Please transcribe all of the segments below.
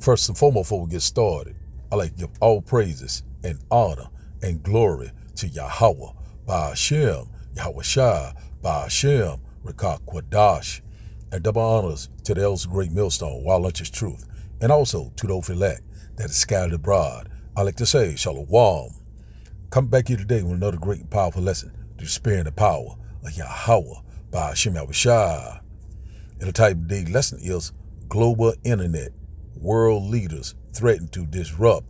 First and foremost, before we get started, I like to give all praises and honor and glory to Yahweh, Ba'ashem, Yahweh Shai, Ba'ashem, Rekah Kwadash, and double honors to the elders of Great Millstone, while lunch is truth, and also to those elect that is scattered abroad. I like to say, Shalom. Come back here today with another great and powerful lesson to the spirit and the power of Yahweh, Ba'ashem, Yahweh Shai. And the type of today's lesson is global internet. World leaders threaten to disrupt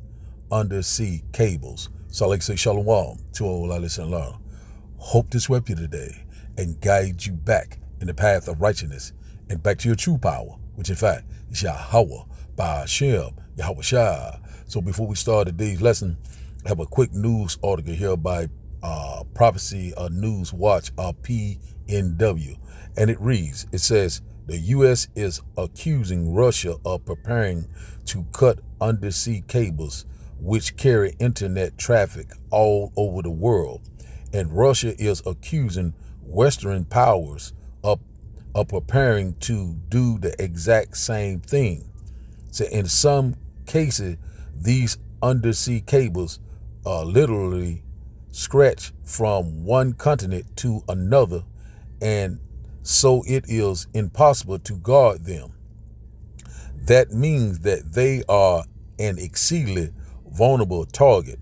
undersea cables. So I like to say shalom to all our listeners and learners. Hope this help you today and guide you back in the path of righteousness and back to your true power, which in fact is Yahweh, Ba'ashem, Yahweh Shai. So before we start today's lesson, I have a quick news article here by Prophecy News Watch, PNW. And it reads, it says, the U.S. is accusing Russia of preparing to cut undersea cables which carry internet traffic all over the world. And Russia is accusing Western powers of preparing to do the exact same thing. So in some cases, these undersea cables literally stretch from one continent to another, and so it is impossible to guard them. That means that they are an exceedingly vulnerable target,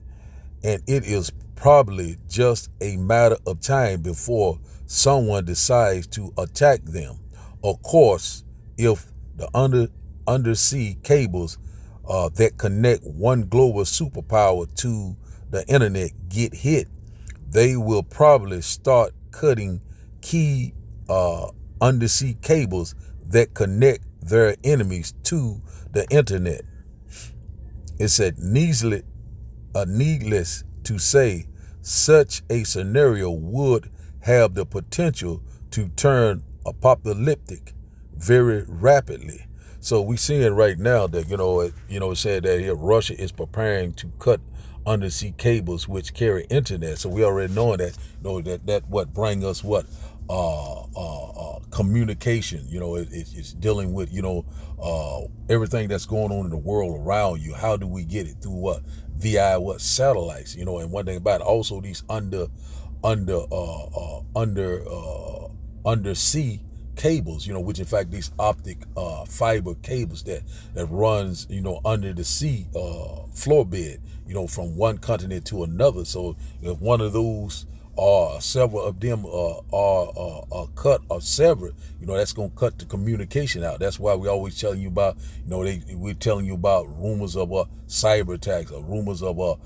and it is probably just a matter of time before someone decides to attack them. Of course, if the undersea cables that connect one global superpower to the internet get hit, they will probably start cutting key undersea cables that connect their enemies to the internet. It said, needless to say, such a scenario would have the potential to turn apocalyptic very rapidly. So we seeing right now that it said that here Russia is preparing to cut undersea cables which carry internet. So we already know that that what bring us what communication. It's dealing with everything that's going on in the world around you. How do we get it through what via what satellites? And one thing about it, also these undersea cables, which in fact these optic fiber cables that runs under the sea floor bed, from one continent to another. So if one of those or several of them are cut or severed, that's going to cut the communication out. That's why we always telling you about, we're telling you about rumors of cyber attacks or rumors of a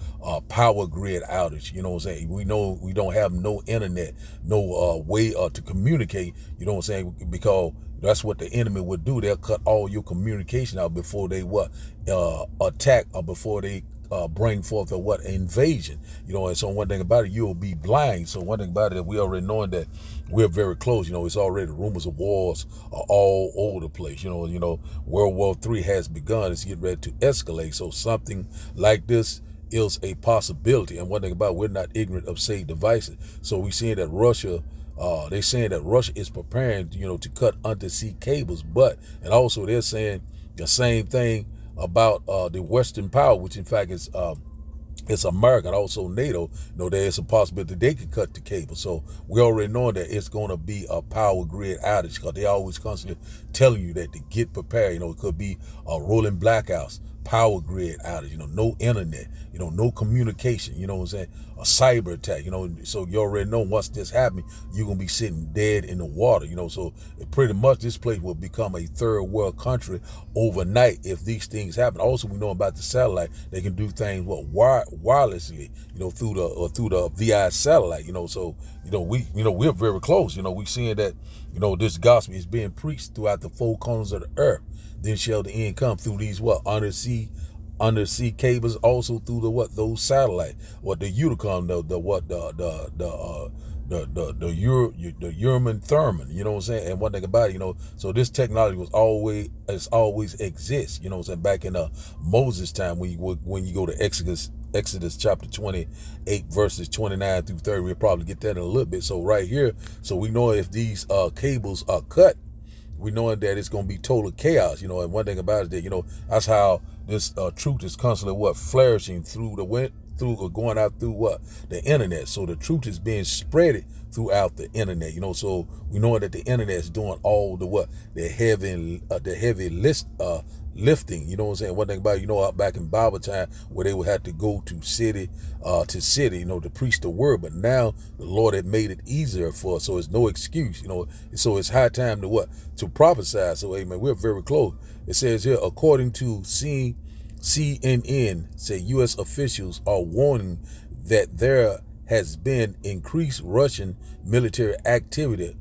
power grid outage. What I'm saying? We know we don't have no internet, no way to communicate. What I'm saying? Because that's what the enemy would do. They'll cut all your communication out before they attack or before they bring forth invasion. And so one thing about it, you'll be blind. So one thing about it, we already knowing that we're very close. It's already rumors of wars are all over the place. World War III has begun. It's getting ready to escalate. So something like this is a possibility. And one thing about it, we're not ignorant of said devices. So we're seeing that Russia, they're saying that Russia is preparing, to cut undersea cables, and also they're saying the same thing about the Western power, which in fact is it's America and also NATO. There is a possibility they could cut the cable. So we already know that it's going to be a power grid outage, because they always constantly telling you that to get prepared. It could be a rolling blackouts, power grid outage, no internet, no communication, what I'm saying, a cyber attack, so you already know once this happens, you're going to be sitting dead in the water, so pretty much this place will become a third world country overnight if these things happen. Also, we know about the satellite, they can do things wirelessly, through the VI satellite, so, we're very close, we seeing that, this gospel is being preached throughout the four corners of the earth. Then shall the end come through these undersea cables, also through those satellites, the Unicom, the Urman Thurman, what I'm saying? And one thing about it, so this technology has always exists, what I'm saying, back in Moses' time, when you go to Exodus chapter 28 verses 29 through 30, we'll probably get that in a little bit. So right here, so we know if these cables are cut, we knowing that it's going to be total chaos, and one thing about it that, that's how this truth is constantly flourishing through going out through the internet. So the truth is being spread throughout the internet, so we know that the internet is doing all the heavy lifting, you know what I'm saying? One thing about it, back in Bible time where they would have to go to city, to preach the word, but now the Lord had made it easier for us, so it's no excuse, so it's high time to prophesy. So, amen, we're very close. It says here, according to CNN, say U.S. officials are warning that there has been increased Russian military activity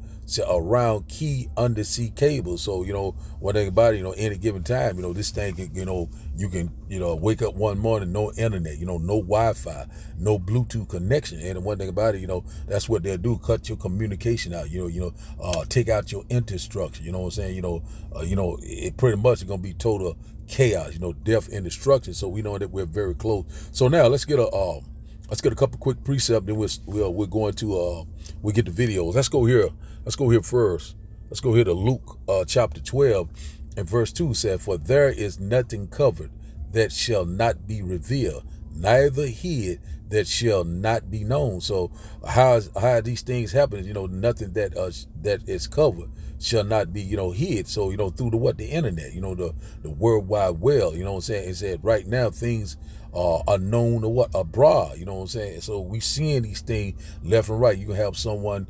around key undersea cables. So, one thing about it, any given time, this thing can, you can, wake up one morning, no internet, no Wi-Fi, no Bluetooth connection. And one thing about it, that's what they'll do, cut your communication out, take out your infrastructure, you know what I'm saying? It pretty much is going to be total chaos, death and destruction. So we know that we're very close. So now let's get a couple quick precepts, then we're going to we get the videos. Let's go here first. Let's go here to Luke chapter 12 and verse 2 said, for there is nothing covered that shall not be revealed, neither hid that shall not be known. So how these things happen? Nothing that is covered shall not be, hid. So, through the internet, the World Wide Web, you know what I'm saying? It said right now things are known abroad, you know what I'm saying? So we seeing these things left and right. You can have someone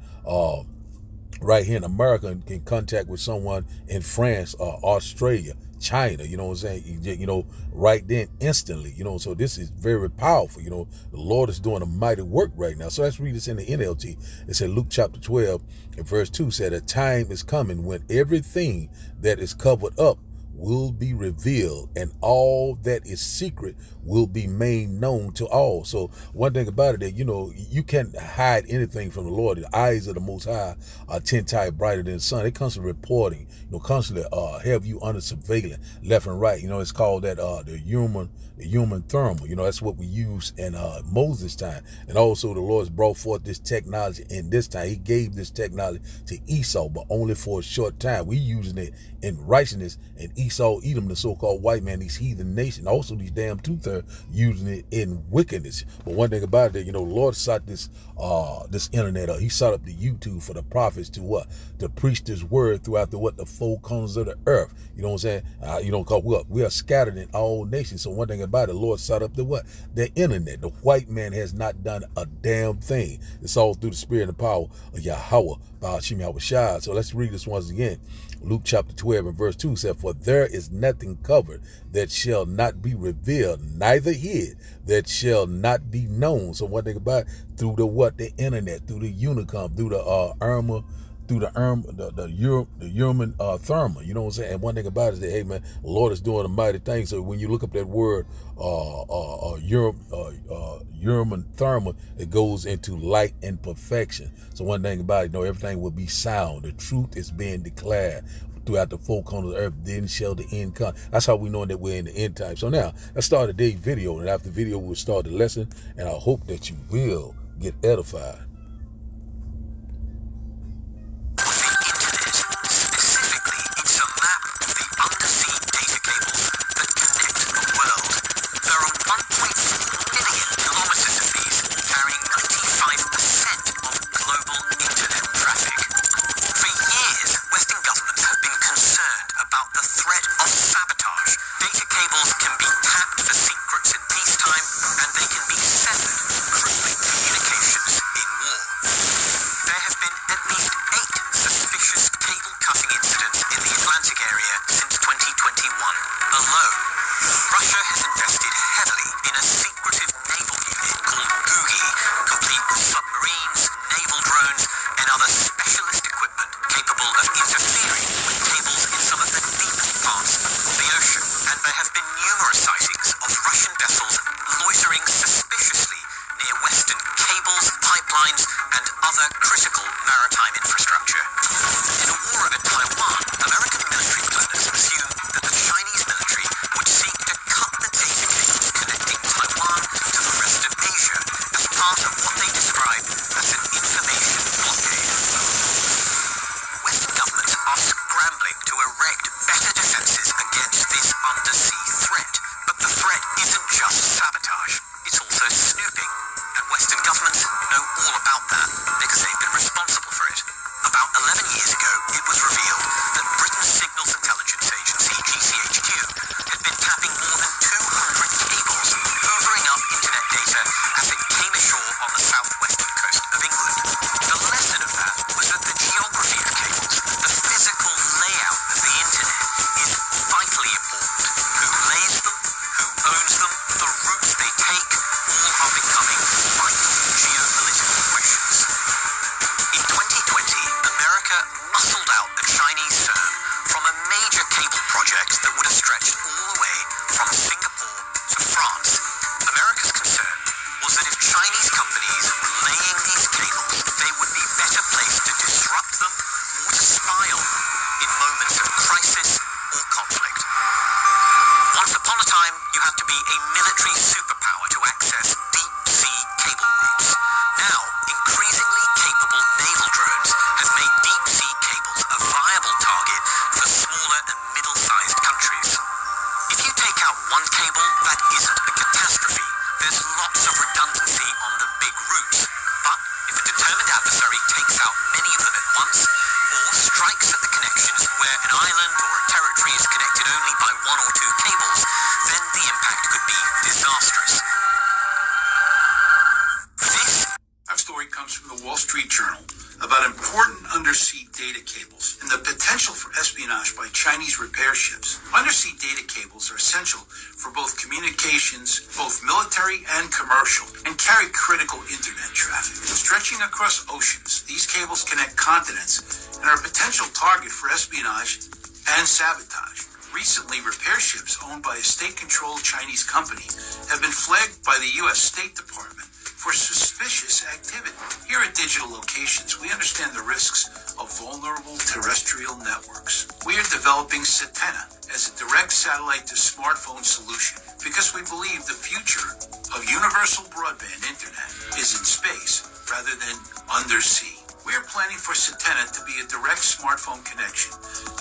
right here in America and can contact with someone in France, Australia, China, you know what I'm saying? Right then, instantly, so this is very powerful. The Lord is doing a mighty work right now. So let's read this in the NLT. It said Luke chapter 12 and verse 2 said, a time is coming when everything that is covered up will be revealed, and all that is secret will be made known to all. So one thing about it that, you can't hide anything from the Lord. The eyes of the Most High are 10 times brighter than the sun. They constantly reporting, constantly have you under surveillance left and right. It's called that the human thermal. That's what we use in Moses' time. And also the Lord's brought forth this technology in this time. He gave this technology to Esau, but only for a short time. We using it in righteousness, and Esau, Edom, the so-called white man, these heathen nations, also these damn two-thirds using it in wickedness. But one thing about it, the Lord sought this internet up. He sought up the YouTube for the prophets to preach this word throughout the four corners of the earth. You know what I'm saying? Cause we are scattered in all nations. So one thing about it, the Lord sought up the internet. The white man has not done a damn thing. It's all through the spirit and power of Yahweh, Ba'ashim Yahweh. So let's read this once again. Luke chapter 12 and verse 2 said, for there is nothing covered that shall not be revealed, neither hid that shall not be known. So one thing about it, through the internet, through the unicom, through the human thermal, you know what I'm saying? And one thing about it is that, hey man, the Lord is doing a mighty thing. So when you look up that word human thermal, it goes into light and perfection. So one thing about it, everything will be sound. The truth is being declared throughout the four corners of the earth, then shall the end come. That's how we know that we're in the end time. So now let's start today's video, and after the video we'll start the lesson, and I hope that you will get edified. Scrambling undersea threat. But the threat isn't just sabotage, it's also snooping. And Western governments know all about that because they've been responsible for it. About 11 years ago, it was revealed that Britain's Signals Intelligence Agency, GCHQ, had been tapping more than 200 cables, hoovering up internet data as it came ashore on the southwestern coast of England. The lesson of that was that the geography of cables, the physical layout of the internet, is vitally important. Who lays them, who owns them, the routes they take, all are becoming vital geopolitical questions. In 2020, America muscled out a Chinese firm from a major cable project that would have stretched all the way from Singapore to France. America's concern was that if Chinese companies were laying these cables, they would be better placed to disrupt them or to spy on them in moments of crisis or conflict. Once upon a time, you had to be a military superpower to access deep sea cable routes. Now, increasingly capable naval drones have made deep sea cables a viable target for smaller and middle-sized countries. If you take out one cable, that isn't a catastrophe. There's lots of redundancy on the big routes. But if a determined adversary takes out many of them at once, or strikes at the connections where an island or a territory is connected only by one or two cables, then the impact could be disastrous. Our story comes from the Wall Street Journal about important undersea data cables and the potential for espionage by Chinese repair ships. Undersea data cables are essential for both communications, both military and commercial, and carry critical internet traffic. Stretching across oceans, these cables connect continents and are a potential target for espionage and sabotage. Recently, repair ships owned by a state-controlled Chinese company have been flagged by the U.S. State Department for suspicious activity. Here at Digital Locations, we understand the risks of vulnerable terrestrial networks. We are developing Satena as a direct satellite-to-smartphone solution because we believe the future of universal broadband internet is in space rather than undersea. We are planning for Satena to be a direct smartphone connection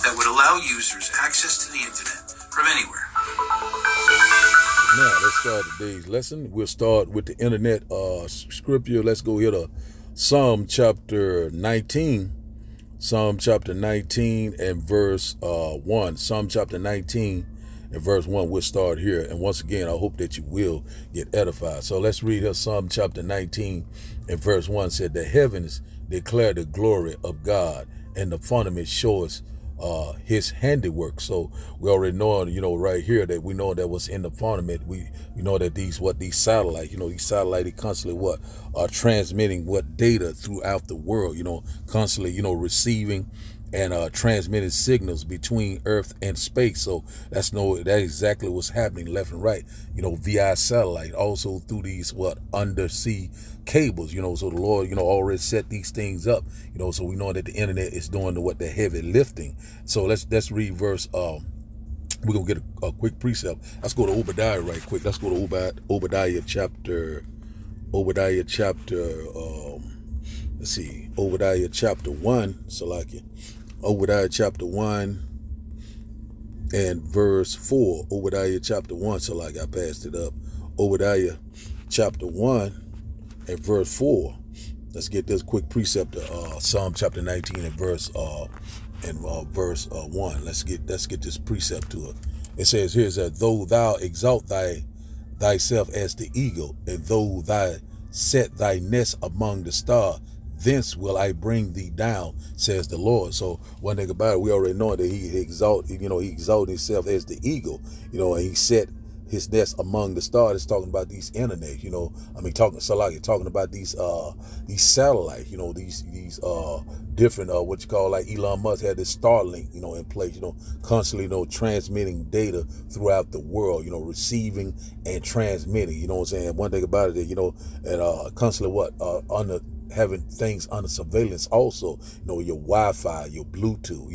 that would allow users access to the internet from anywhere. Now, let's start today's lesson. We'll start with the internet scripture. Let's go here to Psalm chapter 19. Psalm chapter 19 and verse 1. Psalm chapter 19 and verse 1. We'll start here. And once again, I hope that you will get edified. So let's read here Psalm chapter 19 and verse 1 said, the heavens declare the glory of God, and the firmament shows his handiwork. So we already know, right here that we know that what's in the firmament. We know that these satellites, these satellites, they constantly are transmitting data throughout the world, constantly, receiving and transmitting signals between Earth and space. So that's exactly what's happening left and right, via satellite, also through these undersea cables, so the Lord, already set these things up, so we know that the internet is doing the heavy lifting. So let's read verse, we're gonna get a quick precept. Let's go to Obadiah right quick. Let's go to Obadiah chapter, Obadiah chapter 1, Salakia. Obadiah chapter 1 and verse 4. Obadiah chapter 1, Salakia, I passed it up. Obadiah chapter 1 and verse 4. Let's get this quick precept to Psalm chapter 19 and verse 1. Let's get this precept to it. It says here that though thou exalt thyself as the eagle, and though thou set thy nest among the stars, thence will I bring thee down, says the Lord. So one thing about it, we already know that he exalted himself as the eagle, and he set his nest among the stars. It's talking about these internet, talking about these satellites, these different like Elon Musk had this Starlink, in place, constantly, transmitting data throughout the world, receiving and transmitting, what I'm saying? One thing about it, and constantly under having things under surveillance also, your Wi-Fi, your Bluetooth,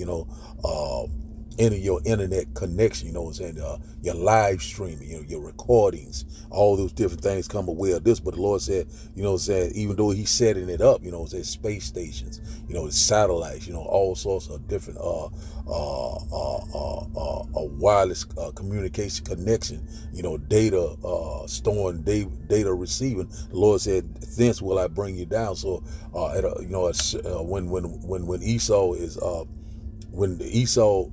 your internet connection, you know what I'm saying, your live streaming, your recordings, all those different things come aware of this. But the Lord said, you know what I'm saying, even though he's setting it up, you know what I'm saying, space stations, the satellites, all sorts of different wireless communication connection, data storing, data receiving. The Lord said, thence will I bring you down. So when Esau is when the Esau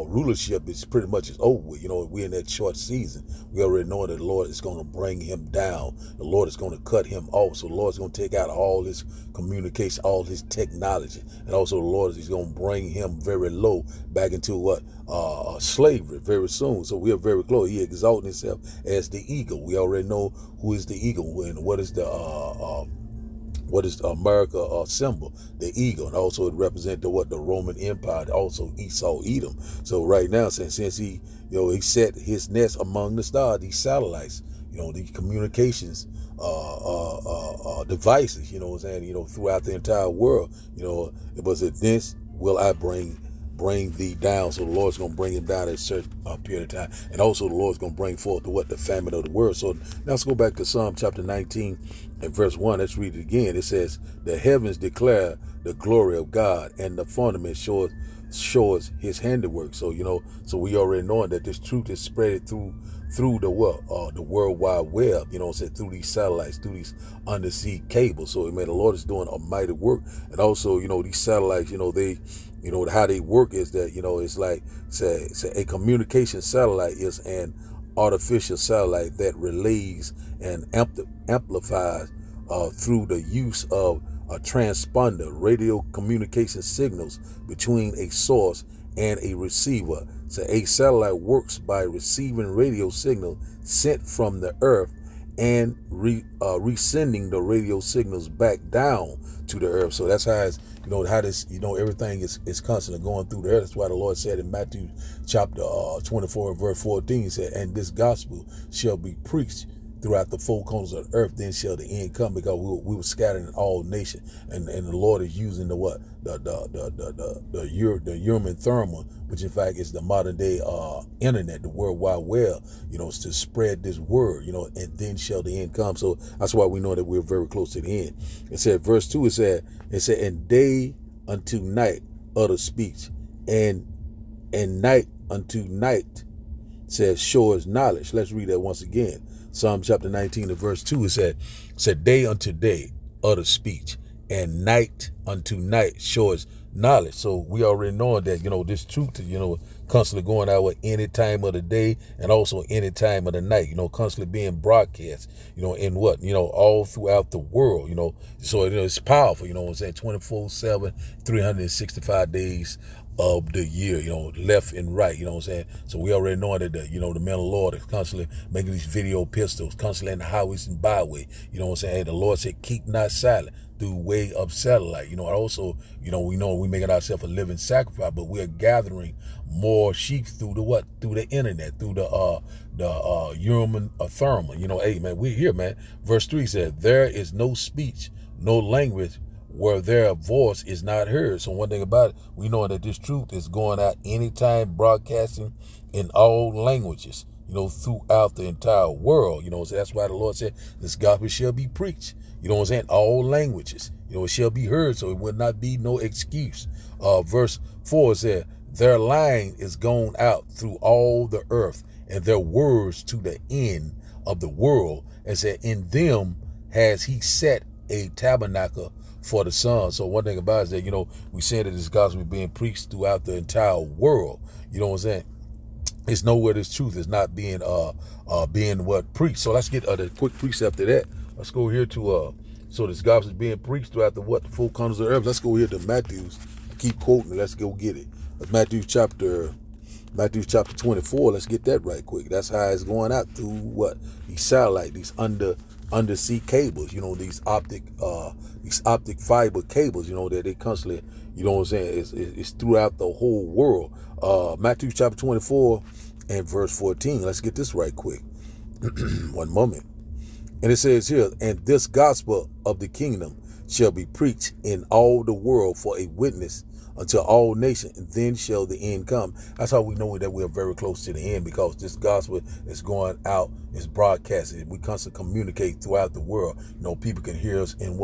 rulership is pretty much is over with, we're in that short season. We already know that the Lord is going to bring him down. The Lord is going to cut him off. So the Lord is going to take out all his communication, all his technology. And also the Lord is going to bring him very low back into what? Slavery very soon. So we are very close. He exalted himself as the eagle. We already know who is the eagle and what is the America symbol, the eagle, and also it represents the Roman Empire, also Esau, Edom. So right now, since he he set his nest among the stars, these satellites, these communications devices, throughout the entire world, it was a thence will I bring thee down. So the Lord's going to bring him down at a certain period of time. And also the Lord's going to bring forth the famine of the world. So now let's go back to Psalm chapter 19 and verse 1. Let's read it again. It says, the heavens declare the glory of God, and the firmament shows his handiwork. So, so we already know that this truth is spread through the world, the World Wide Web, through these satellites, through these undersea cables. So, the Lord is doing a mighty work. And also, these satellites, they, how they work is that, it's like, say a communication satellite is an artificial satellite that relays and amplifies through the use of a transponder, radio communication signals between a source and a receiver. So a satellite works by receiving radio signal sent from the earth and resending the radio signals back down to the earth. So that's how it's, how this, everything is constantly going through the earth. That's why the Lord said in Matthew chapter 24 and verse 14, he said, and this gospel shall be preached throughout the four corners of the earth, then shall the end come, because we were scattered in all nations, and the Lord is using the human thermal, which in fact is the modern day internet, the World Wide Web, to spread this word, and then shall the end come. So that's why we know that we're very close to the end. It said, verse 2, it said, and day unto night utter speech, and night unto night says shows knowledge. Let's read that once again. Psalm chapter 19 and verse 2, it said day unto day utter speech, and night unto night shows knowledge. So we already know that, this truth, constantly going out at any time of the day and also any time of the night, constantly being broadcast, in what, all throughout the world, so, it's powerful, 24/7, 365 days of the year, left and right, So we already know that, the men of the Lord is constantly making these video pistols, constantly in the highways and byway, Hey, the Lord said, keep not silent through way of satellite. Also, we know we making ourselves a living sacrifice, but we're gathering more sheep through the internet, through the human thermal. Hey, man, we're here, man. Verse 3 said, there is no speech, no language where their voice is not heard. So one thing about it, we know that this truth is going out anytime, broadcasting in all languages, throughout the entire world. So that's why the Lord said this gospel shall be preached, all languages, it shall be heard. So it will not be no excuse. Verse 4 said, their line is gone out through all the earth, and their words to the end of the world. And said, in them has he set a tabernacle for the sun. So one thing about it is that, we said that this gospel is being preached throughout the entire world. It's nowhere this truth is not being preached. So let's get the quick precept to that. Let's go here to so this gospel is being preached throughout the four corners of the earth. Let's go here to Matthew's. Keep quoting it. Let's go get it. Matthew chapter 24. Let's get that right quick. That's how it's going out through these satellite, these undersea cables, these optic fiber cables, that they constantly, it's throughout the whole world. Matthew chapter 24 and verse 14. Let's get this right quick. One moment. And it says here, and this gospel of the kingdom shall be preached in all the world for a witness unto all nations, and then shall the end come. That's how we know that we're very close to the end, because this gospel is going out, is broadcasted. We constantly communicate throughout the world. People can hear us in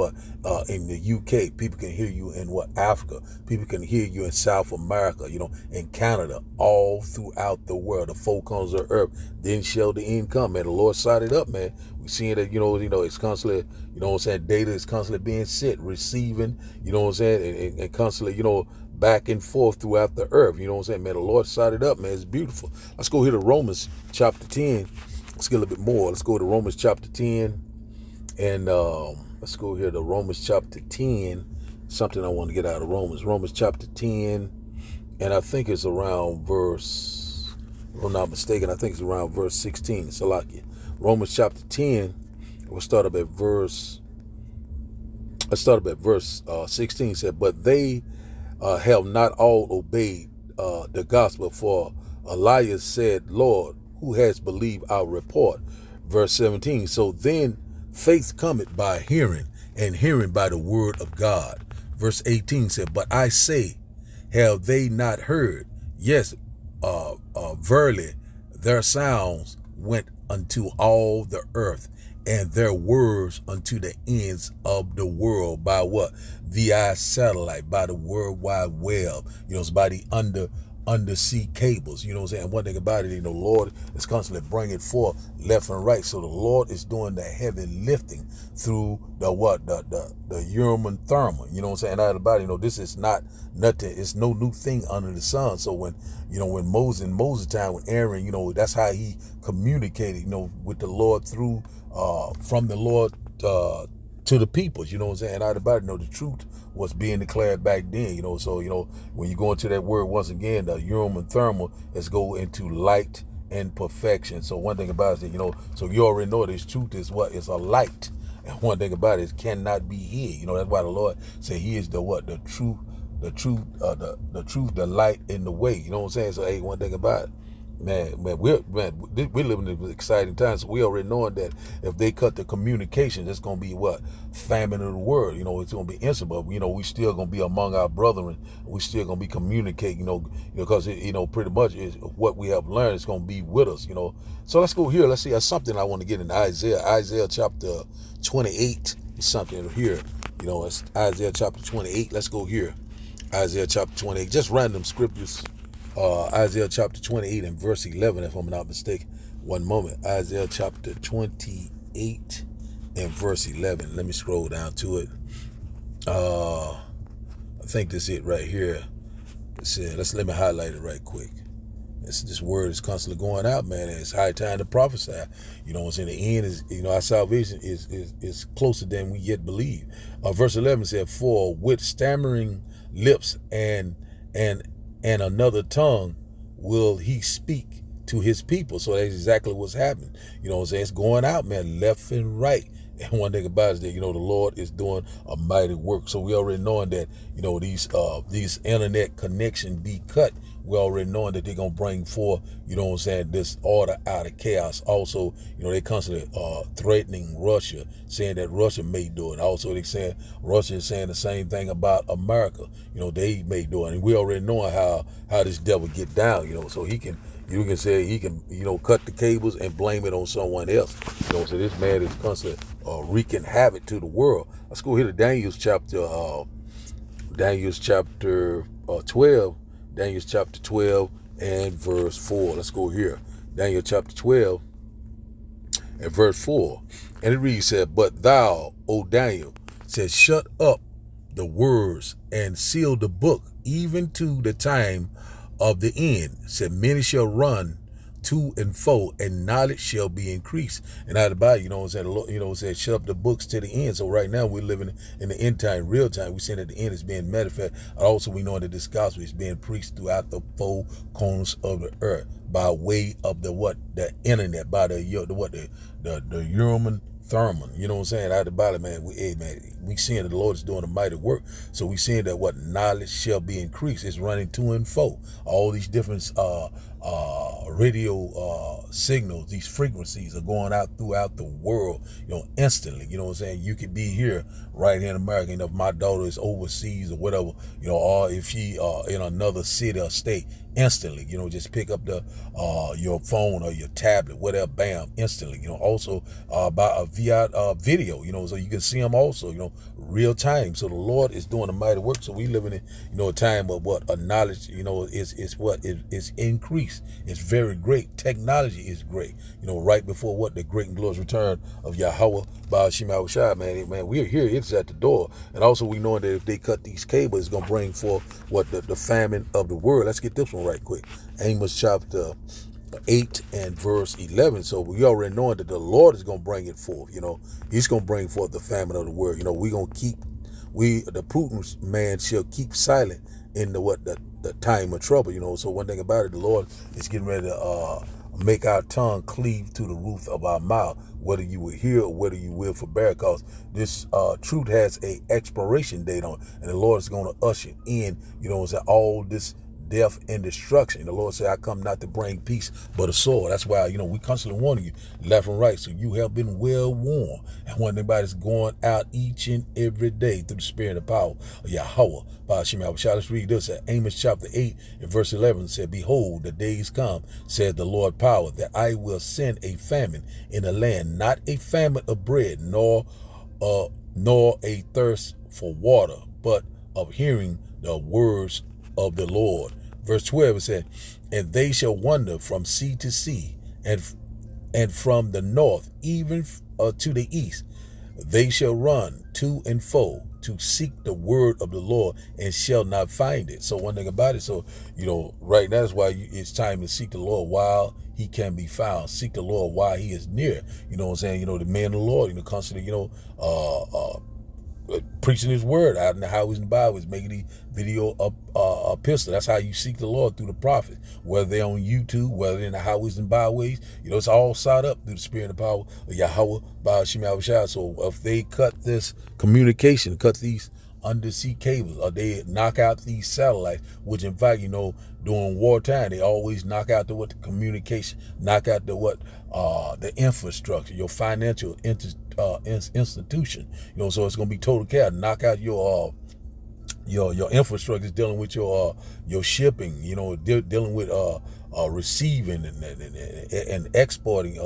in the UK. People can hear you in Africa. People can hear you in South America, in Canada, all throughout the world, the four corners of the earth. Then shall the end come, man. The Lord sided up, man. We seeing that, it's constantly, data is constantly being sent, receiving, and constantly, back and forth throughout the earth. Man, the Lord sided up, man. It's beautiful. Let's go here to Romans chapter 10. Let's get a little bit more. Let's go to Romans chapter 10. And let's go here to Romans chapter 10. Something I want to get out of Romans. Romans chapter 10. And I think it's around verse, if I'm not mistaken, I think it's around verse 16. Salakia. Romans chapter 10. We'll start up at verse 16. Said, but they have not all obeyed the gospel, for Elias said, Lord, who has believed our report? Verse 17. So then faith cometh by hearing, and hearing by the word of God. Verse 18 said, but I say, have they not heard? Yes, verily, their sounds went unto all the earth, and their words unto the ends of the world. By what? VI satellite, by the World Wide Web. It's by the undersea cables. One thing about it, the Lord is constantly bringing forth left and right. So the Lord is doing the heavy lifting through the human thermal. Out about it, this is not nothing. It's no new thing under the sun. So when Moses time, when Aaron, that's how he communicated, with the Lord through from the Lord to the people. Out about it, the truth was being declared back then. So when you go into that word once again, the urim and thermal, let's go into light and perfection. So one thing about it, so you already know this truth is what? It's a light. And one thing about it, it cannot be hid. That's why the Lord said he is the truth, the truth, the light, and the way. So hey, one thing about it, man, we're living in exciting times. So we already knowing that if they cut the communications, it's gonna be famine of the world. It's gonna be instant, but we still gonna be among our brethren. We still gonna be communicating. Because pretty much is what we have learned is gonna be with us. So let's go here. Let's see. That's something I want to get in Isaiah chapter 28. Something here. It's Isaiah chapter 28. Let's go here. Isaiah chapter 28. Just random scriptures. Isaiah chapter 28 and verse 11, if I'm not mistaken. One moment. Isaiah chapter 28 and verse 11. Let me scroll down to it. I think this is it right here. Let me highlight it right quick. This word is constantly going out, man. It's high time to prophesy. It's in the end is, our salvation is closer than we yet believe. Verse 11 said, for with stammering lips and another tongue will he speak to his people. So that's exactly what's happening. It's going out, man, left and right. And one thing about it is that, the Lord is doing a mighty work. So we already knowing that, these internet connection be cut. We already knowing that they're going to bring forth, this order out of chaos. Also, they constantly threatening Russia, saying that Russia may do it. Also, they saying Russia is saying the same thing about America. They may do it. And we already knowing how this devil get down, so you can say he can, cut the cables and blame it on someone else. So this man is constantly wreaking havoc to the world. Let's go here to Daniel's chapter 12. Daniel's chapter 12 and verse 4. Let's go here. Daniel chapter 12 and verse 4. And it reads, said, but thou, O Daniel, said, shut up the words and seal the book, even to the time of the end. Said, many shall run to and fro, and knowledge shall be increased. And out about it, the Lord, said, shut up the books to the end. So right now we're living in the end time, real time. We're seeing that the end is being manifest. Also, we know that this gospel is being preached throughout the four corners of the earth by way of the internet, by the human thermal. Out about it, man. We seeing that the Lord is doing a mighty work. So we seeing that knowledge shall be increased. It's running to and fro. All these different radio signals, these frequencies are going out throughout the world, instantly. You know what I'm saying? You could be here right here in America, and if my daughter is overseas or whatever, or if she in another city or state, instantly, just pick up the your phone or your tablet, whatever, bam, instantly. Also by via video, so you can see them also, real time. So the Lord is doing a mighty work. So we living in, a time of what a knowledge, is what is increased. It's very great. Technology is great. Right before what the great and glorious return of Yahweh Ba'ashim Yahushua, man, we're here. It's at the door. And also we know that if they cut these cables, it's gonna bring forth what the famine of the world. Let's get this one right quick. Amos chapter 8 and verse 11. So we already know that the Lord is going to bring it forth. He's going to bring forth the famine of the world. We're going to the prudent man shall keep silent in the time of trouble. So one thing about it, the Lord is getting ready to make our tongue cleave to the roof of our mouth, whether you will hear or whether you will forbear, because this truth has a expiration date on it, and the Lord is going to usher in, all this death and destruction. The Lord said, I come not to bring peace, but a sword. That's why, we constantly warning you left and right. So you have been well warned. And when anybody's going out each and every day through the spirit and power of Yahweh, let's read this at Amos chapter 8 and verse 11. Said, behold, the days come, said the Lord power, that I will send a famine in the land, not a famine of bread, nor a thirst for water, but of hearing the words of the Lord. Verse 12, it said, and they shall wander from sea to sea, and from the north even to the east. They shall run to and fro to seek the word of the Lord, and shall not find it. So one thing about it, so right now is why it's time to seek the Lord while he can be found. Seek the Lord while he is near. You know what I'm saying? The man of the Lord, constantly, preaching his word out in the highways and byways, making the video epistle. That's how you seek the Lord, through the prophet, whether they're on YouTube, whether they're in the highways and byways. It's all sought up through the spirit and power of Yahweh Ba'ashim Yahushua. So if they cut this communication, cut these undersea cables, or they knock out these satellites, which in fact, during wartime, they always knock out the communication, knock out the infrastructure, your financial institution, so it's gonna be total chaos. Knock out your infrastructure is dealing with your shipping, dealing with receiving and exporting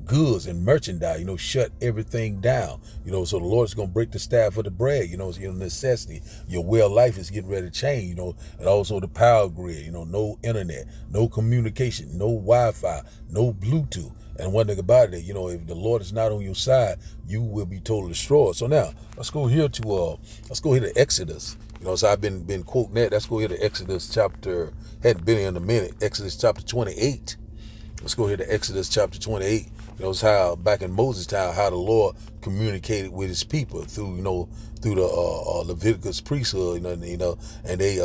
goods and merchandise, shut everything down, so the Lord's going to break the staff of the bread, it's your necessity. Your way of life is getting ready to change, and also the power grid, no internet, no communication, no Wi-Fi, no Bluetooth. And one thing about it, if the Lord is not on your side, you will be totally destroyed. So now let's go here to Exodus. So I've been quoting that. Let's go here to Exodus chapter, hadn't been here in a minute. Exodus chapter 28. Let's go here to Exodus chapter 28. It's how back in Moses' time, how the Lord communicated with his people through the Leviticus priesthood, and they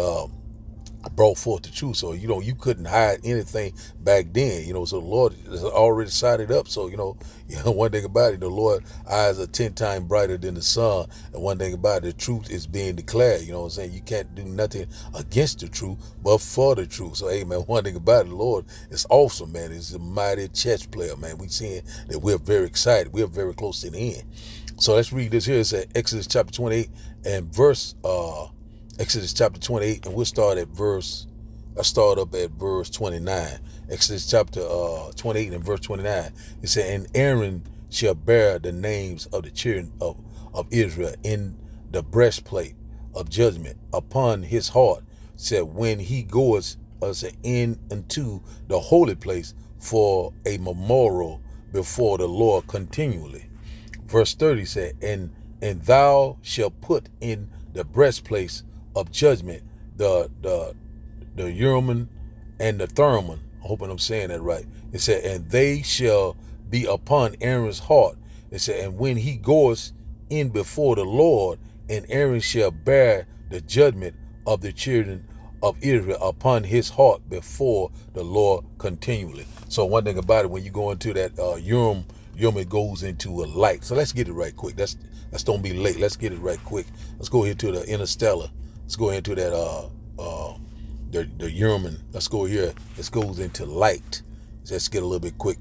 brought forth the truth. So, you couldn't hide anything back then, so the Lord has already sided up. So, one thing about it, the Lord's eyes are 10 times brighter than the sun. And one thing about it, the truth is being declared. You know what I'm saying? You can't do nothing against the truth, but for the truth. So, hey, man, one thing about it, the Lord is awesome, man. He's a mighty chess player, man. We're seeing that we're very excited. We're very close to the end. So let's read this here. It's at Exodus chapter 28 and Exodus chapter 28, and we'll start up at verse 29. Exodus chapter 28 and verse 29. It said, and Aaron shall bear the names of the children of Israel in the breastplate of judgment upon his heart, said, when he goes in into the holy place for a memorial before the Lord continually. Verse 30 said, and thou shalt put in the breastplate of judgment the Urim and the Thummim. I'm hoping I'm saying that right. It said, and they shall be upon Aaron's heart. It said, and when he goes in before the Lord, and Aaron shall bear the judgment of the children of Israel upon his heart before the Lord continually. So one thing about it, when you go into that Urim, it goes into a light. So let's get it right quick. Let's don't be late. Let's get it right quick. Let's go into the interstellar. Let's go into that the Urim. Let's go here. This goes into light. Let's get a little bit quick.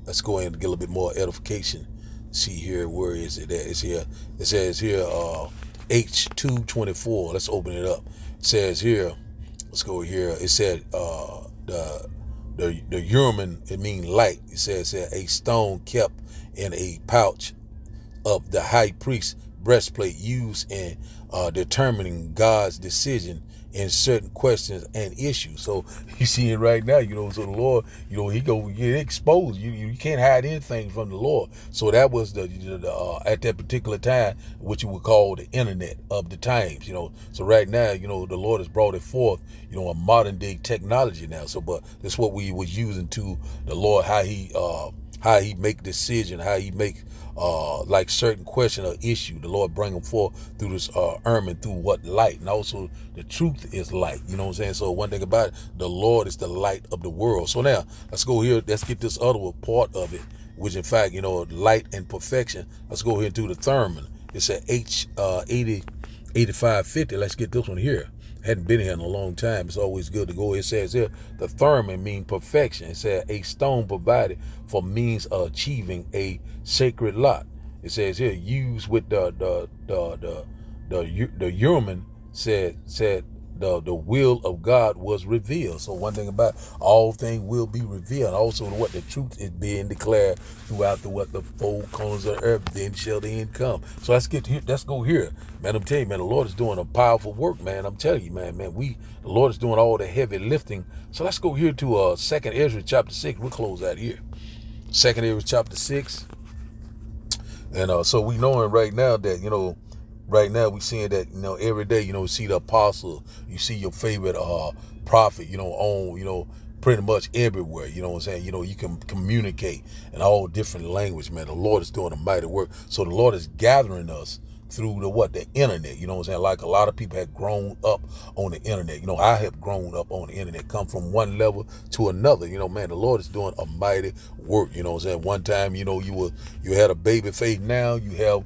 Let's go in and get a little bit more edification. See here, where is it at? It's here. It says here, H224. Let's open it up. It says here, let's go here. It said the Urim, it means light. It says here, a stone kept in a pouch of the high priest's breastplate used in determining God's decision in certain questions and issues. So you see it right now, so the Lord, he go get exposed. You can't hide anything from the Lord. So that was the at that particular time, what you would call the internet of the times, So right now, the Lord has brought it forth, a modern day technology now. So, but that's what we was using to the Lord, how he make decision, how he make like certain question or issue. The Lord bring them forth through this ermine, through what light, and also the truth is light. You know what I'm saying? So one thing about it, the Lord is the light of the world. So now let's go here. Let's get this other part of it, which in fact, light and perfection. Let's go here into the Thurman. It's a H8550. Let's get this one here. Hadn't been here in a long time. It's always good to go. It says here, the Thurman means perfection. It says a stone provided for means of achieving a sacred lot. It says here, used with the Urim said the will of God was revealed. So one thing about all things will be revealed. Also what the truth is being declared throughout the four corners of the earth, then shall the end come. So let's go here. Man, I'm telling you, man, the Lord is doing a powerful work, man. I'm telling you, man, the Lord is doing all the heavy lifting. So let's go here to 2nd Ezra chapter 6. We'll close out here. 2nd Ezra chapter 6. And so we knowing right now that, right now we seeing that, every day, you see the apostle, you see your favorite prophet, on, pretty much everywhere. You know what I'm saying? You can communicate in all different language, man. The Lord is doing a mighty work. So the Lord is gathering us through the internet. You know what I'm saying? Like a lot of people have grown up on the internet. I have grown up on the internet, come from one level to another. Man, the Lord is doing a mighty work. You know what I'm saying? One time, you had a baby face. Now you have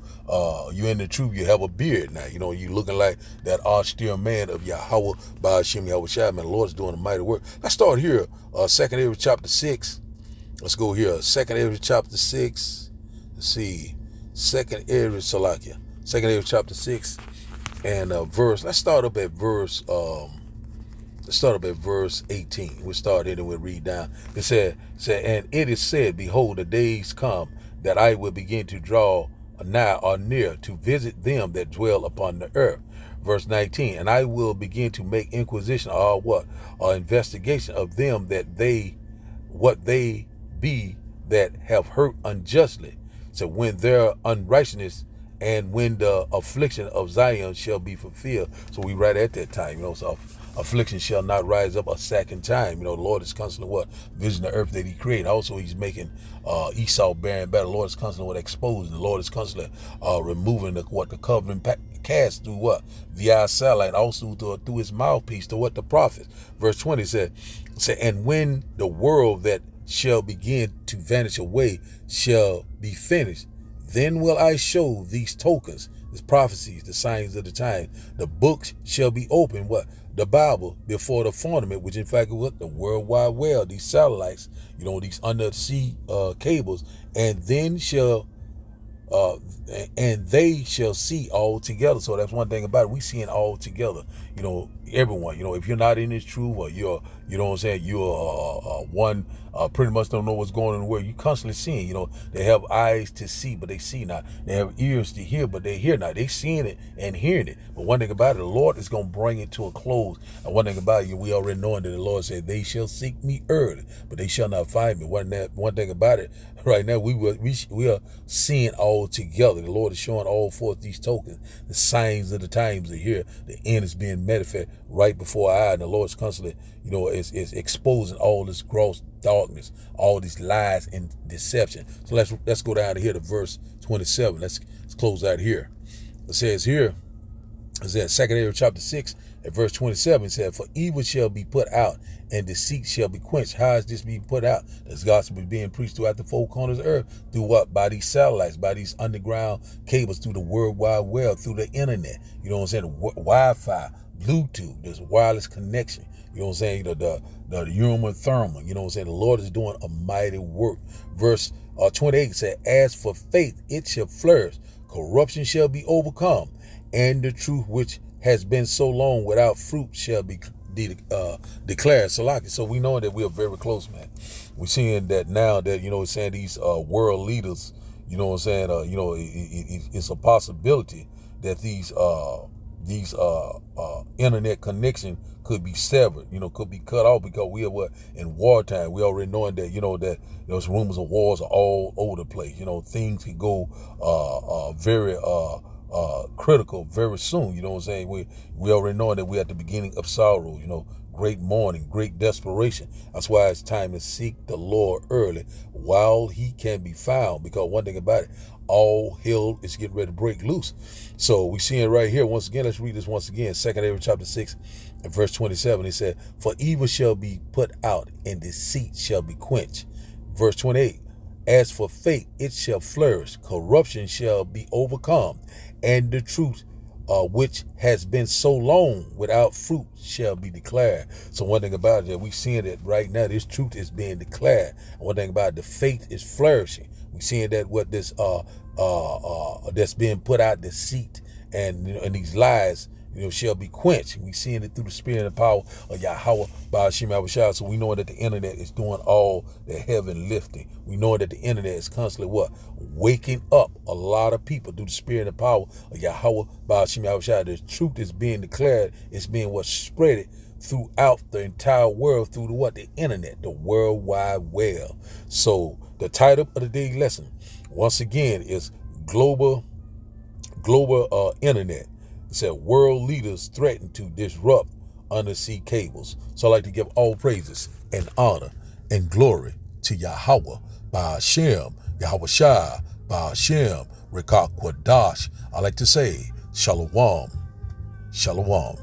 you in the truth, you have a beard now. You looking like that austere man of Yahweh by Hashem Yahweh Shai. Man, the Lord is doing a mighty work. Let's start here. 2nd Ezra chapter 6. Let's go here. 2nd Ezra chapter 6. Let's see. 2nd Ezra Salakia. 2nd Ezra chapter 6 and verse. Let's start up at verse 18. We'll start it and we'll read down. It said, and it is said, behold, the days come that I will begin to draw nigh or near to visit them that dwell upon the earth. Verse 19, and I will begin to make inquisition or investigation of them what they be that have hurt unjustly. So when their unrighteousness and when the affliction of Zion shall be fulfilled. So we right at that time, so affliction shall not rise up a second time. The Lord is constantly visiting the earth that he created. Also, he's making Esau bearing battle. The Lord is constantly exposing. The Lord is constantly removing the covenant cast through via satellite, also through his mouthpiece to the prophets. Verse 20 said, and when the world that shall begin to vanish away shall be finished, then will I show these tokens, these prophecies, the signs of the time. The books shall be opened, the Bible, before the firmament, which in fact is the World Wide Web, these satellites, these undersea cables, and then and they shall see all together. So that's one thing about it. We seeing all together. Everyone. If you're not in this truth, or you're, you're one pretty much don't know what's going on in the world. You constantly seeing. They have eyes to see, but they see not. They have ears to hear, but they hear not. They seeing it and hearing it. But one thing about it, the Lord is going to bring it to a close. And one thing about it, we already knowing that the Lord said, they shall seek me early, but they shall not find me. One thing about it, right now, we are seeing all together. The Lord is showing all forth these tokens. The signs of the times are here. The end is being manifest right before our eyes. And the Lord is constantly, is exposing all this gross darkness, all these lies and deception. So let's go down to here to verse 27. Let's close out here. It says here, it says 2nd Ezra chapter 6 at verse 27, it said, for evil shall be put out and deceit shall be quenched. How is this being put out? This gospel is being preached throughout the four corners of the earth. Through what? By these satellites, by these underground cables, through the World Wide Web, through the internet. You know what I'm saying? Wi-Fi, Bluetooth, this wireless connection. You know what I'm saying? The human thermal. You know what I'm saying? The Lord is doing a mighty work. Verse 28 said, as for faith, it shall flourish. Corruption shall be overcome. And the truth which has been so long without fruit shall be declared. So we know that we are very close, man. We're seeing that now that, you know, it's saying these world leaders, you know what I'm saying, you know, it's a possibility that these internet connection could be severed, you know, could be cut off, because we are in wartime. We already knowing that, you know, that those rumors of wars are all over the place. You know, things can go very critical very soon. You know what I'm saying? We already know that we're at the beginning of sorrow, you know, great mourning, great desperation. That's why it's time to seek the Lord early while he can be found, because one thing about it, all hell is getting ready to break loose. So we see it right here once again. Let's read this once again. 2 Amos chapter 6 and verse 27. He said, for evil shall be put out and deceit shall be quenched. Verse 28, as for faith, it shall flourish. Corruption shall be overcome. And the truth which has been so long without fruit shall be declared. So one thing about it, that we seeing that right now, this truth is being declared. And one thing about it, the faith is flourishing. We seeing that what this that's being put out, deceit and, you know, and these lies, you know, shall be quenched. We seeing it through the spirit and power of Yahweh by Hashem Yahushua. So we know that the internet is doing all the heaven lifting. We know that the internet is constantly what? Waking up a lot of people through the spirit and power of Yahweh by Hashem Yahushua. The truth is being declared. It's being what? Spread it throughout the entire world through the what? The internet, the World Wide Web. So the title of the daily lesson, once again, is global internet. It said world leaders threaten to disrupt undersea cables. So I'd like to give all praises and honor and glory to Yahweh by Hashem, Yahweh Shai by Hashem, Rekah Kwadash. I like to say, Shalom, Shalom.